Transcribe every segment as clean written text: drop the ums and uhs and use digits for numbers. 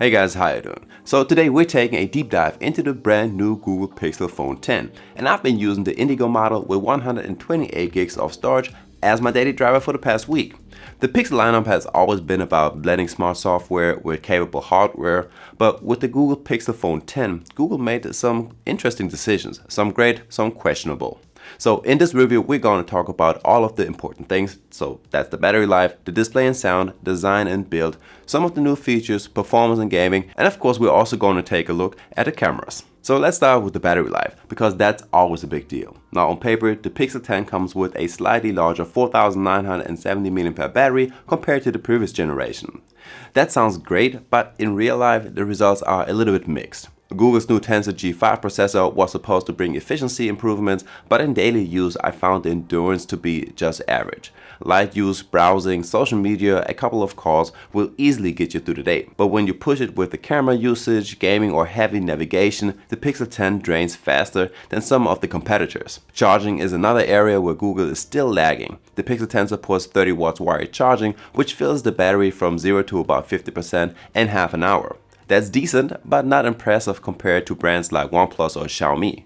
Hey guys, how you doing? So today we're taking a deep dive into the brand new Google Pixel Phone 10, and I've been using the Indigo model with 128 gigs of storage as my daily driver for the past week. The Pixel lineup has always been about blending smart software with capable hardware, but with the Google Pixel Phone 10, Google made some interesting decisions, some great, some questionable. So in this review, we're going to talk about all of the important things. So that's the battery life, the display and sound, design and build, some of the new features, performance and gaming, and of course we're also going to take a look at the cameras. So let's start with the battery life, because that's always a big deal. Now on paper, the Pixel 10 comes with a slightly larger 4970 mAh battery compared to the previous generation. That sounds great, but in real life the results are a little bit mixed. Google's new Tensor G5 processor was supposed to bring efficiency improvements, but in daily use I found the endurance to be just average. Light use, browsing, social media, a couple of calls will easily get you through the day. But when you push it with the camera usage, gaming or heavy navigation, the Pixel 10 drains faster than some of the competitors. Charging is another area where Google is still lagging. The Pixel 10 supports 30 watts wired charging, which fills the battery from 0 to about 50% in half an hour. That's decent, but not impressive compared to brands like OnePlus or Xiaomi.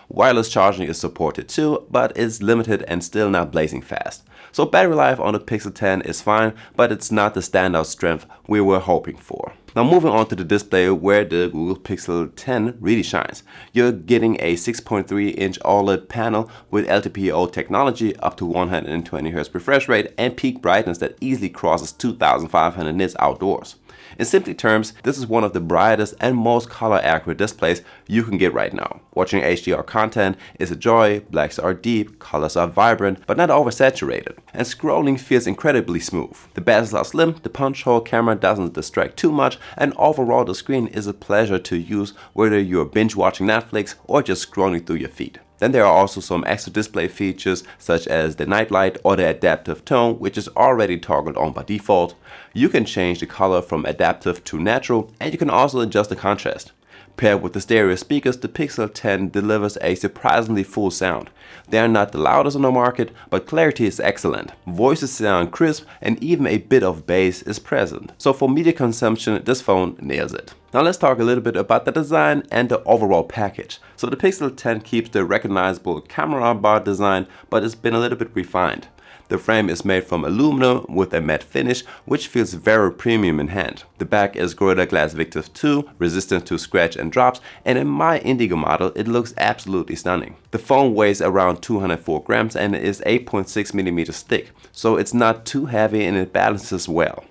Wireless charging is supported too, but is limited and still not blazing fast. So battery life on the Pixel 10 is fine, but it's not the standout strength we were hoping for. Now moving on to the display, where the Google Pixel 10 really shines. You're getting a 6.3-inch OLED panel with LTPO technology, up to 120Hz refresh rate, and peak brightness that easily crosses 2500 nits outdoors. In simple terms, this is one of the brightest and most color accurate displays you can get right now. Watching HDR content is a joy, blacks are deep, colors are vibrant but not oversaturated, and scrolling feels incredibly smooth. The bezels are slim, the punch hole camera doesn't distract too much, and overall the screen is a pleasure to use whether you're binge watching Netflix or just scrolling through your feed. Then there are also some extra display features such as the night light or the adaptive tone, which is already toggled on by default. You can change the color from adaptive to natural, and you can also adjust the contrast. Paired with the stereo speakers, the Pixel 10 delivers a surprisingly full sound. They are not the loudest on the market, but clarity is excellent. Voices sound crisp and even a bit of bass is present. So for media consumption, this phone nails it. Now let's talk a little bit about the design and the overall package. So the Pixel 10 keeps the recognizable camera bar design, but it's been a little bit refined. The frame is made from aluminum with a matte finish, which feels very premium in hand. The back is Gorilla Glass Victus 2, resistant to scratch and drops, and in my Indigo model it looks absolutely stunning. The phone weighs around 204 grams and is 8.6 millimeters thick, so it's not too heavy and it balances well.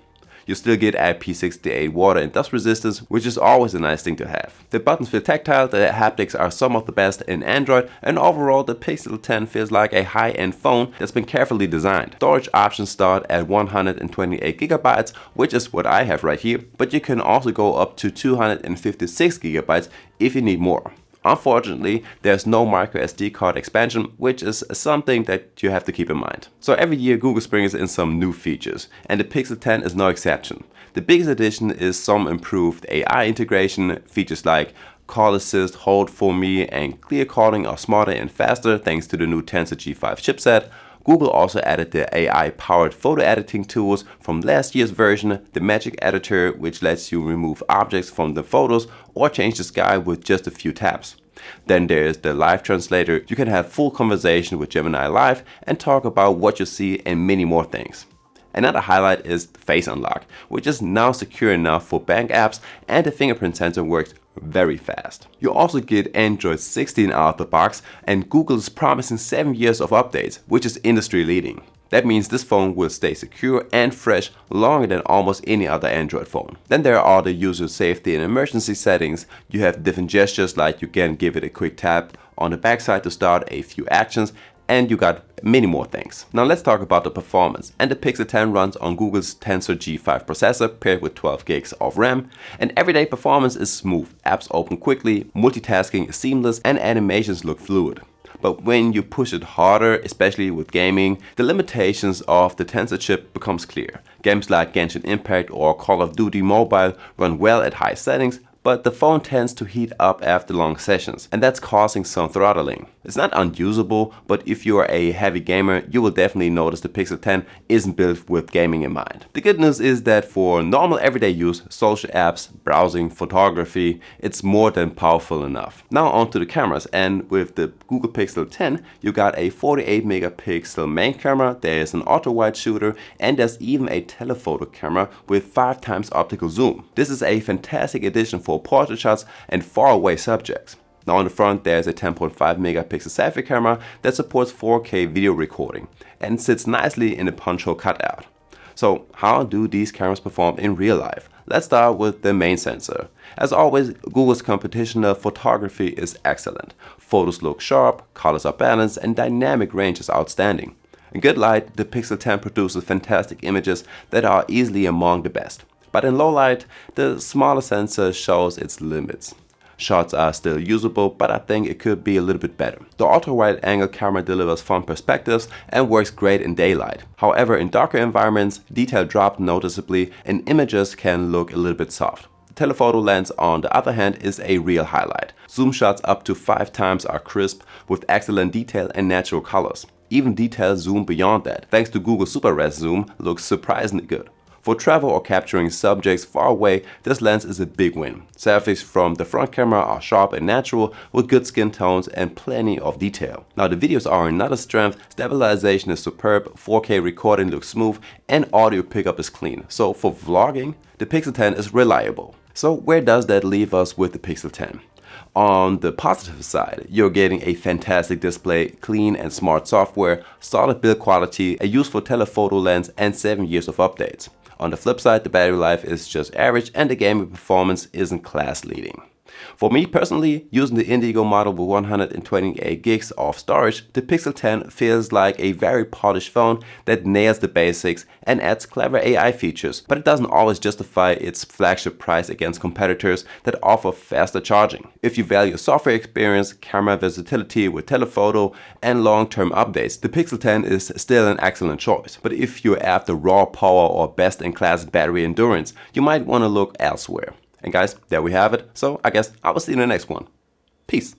You still get IP68 water and dust resistance, which is always a nice thing to have. The buttons feel tactile, the haptics are some of the best in Android, and overall the Pixel 10 feels like a high-end phone that's been carefully designed. Storage options start at 128 gigabytes, which is what I have right here, but you can also go up to 256 gigabytes if you need more. Unfortunately, there's no microSD card expansion, which is something that you have to keep in mind. So every year Google brings in some new features, and the Pixel 10 is no exception. The biggest addition is some improved AI integration. Features like Call Assist, Hold For Me, and Clear Calling are smarter and faster thanks to the new Tensor G5 chipset. Google also added the AI-powered photo editing tools from last year's version, the Magic Editor, which lets you remove objects from the photos or change the sky with just a few taps. Then there's the Live Translator. You can have full conversation with Gemini Live and talk about what you see and many more things. Another highlight is Face Unlock, which is now secure enough for bank apps, and the fingerprint sensor works very fast. You also get Android 16 out of the box, and Google is promising 7 years of updates, which is industry leading. That means this phone will stay secure and fresh longer than almost any other Android phone. Then there are the user safety and emergency settings. You have different gestures, like you can give it a quick tap on the backside to start a few actions, and you got many more things. Now let's talk about the performance. And the Pixel 10 runs on Google's Tensor G5 processor paired with 12 gigs of RAM, and everyday performance is smooth. Apps open quickly, multitasking is seamless, and animations look fluid. But when you push it harder, especially with gaming, the limitations of the Tensor chip becomes clear. Games like Genshin Impact or Call of Duty Mobile run well at high settings, but the phone tends to heat up after long sessions, and that's causing some throttling. It's not unusable, but if you're a heavy gamer, you will definitely notice the Pixel 10 isn't built with gaming in mind. The good news is that for normal everyday use, social apps, browsing, photography, it's more than powerful enough. Now onto the cameras, and with the Google Pixel 10, you got a 48 megapixel main camera, there's an ultra-wide shooter, and there's even a telephoto camera with 5 times optical zoom. This is a fantastic addition for portrait shots and far away subjects. Now on the front there's a 10.5 megapixel selfie camera that supports 4K video recording and sits nicely in the punch hole cutout. So how do these cameras perform in real life? Let's start with the main sensor. As always, Google's computational photography is excellent. Photos look sharp, colors are balanced, and dynamic range is outstanding. In good light, the Pixel 10 produces fantastic images that are easily among the best. But in low light, the smaller sensor shows its limits. Shots are still usable, but I think it could be a little bit better. The ultra-wide angle camera delivers fun perspectives and works great in daylight. However, in darker environments, detail drops noticeably and images can look a little bit soft. The telephoto lens, on the other hand, is a real highlight. Zoom shots up to 5 times are crisp with excellent detail and natural colors. Even detail zoom beyond that, thanks to Google Super Res Zoom, looks surprisingly good. For travel or capturing subjects far away, this lens is a big win. Selfies from the front camera are sharp and natural with good skin tones and plenty of detail. Now the videos are another strength, stabilization is superb, 4K recording looks smooth, and audio pickup is clean. So for vlogging, the Pixel 10 is reliable. So where does that leave us with the Pixel 10? On the positive side, you're getting a fantastic display, clean and smart software, solid build quality, a useful telephoto lens, and 7 years of updates. On the flip side, the battery life is just average and the gaming performance isn't class leading. For me personally, using the Indigo model with 128 gigs of storage, the Pixel 10 feels like a very polished phone that nails the basics and adds clever AI features, but it doesn't always justify its flagship price against competitors that offer faster charging. If you value software experience, camera versatility with telephoto, and long-term updates, the Pixel 10 is still an excellent choice. But if you're after raw power or best-in-class battery endurance, you might want to look elsewhere. And guys, there we have it. So I guess I will see you in the next one. Peace.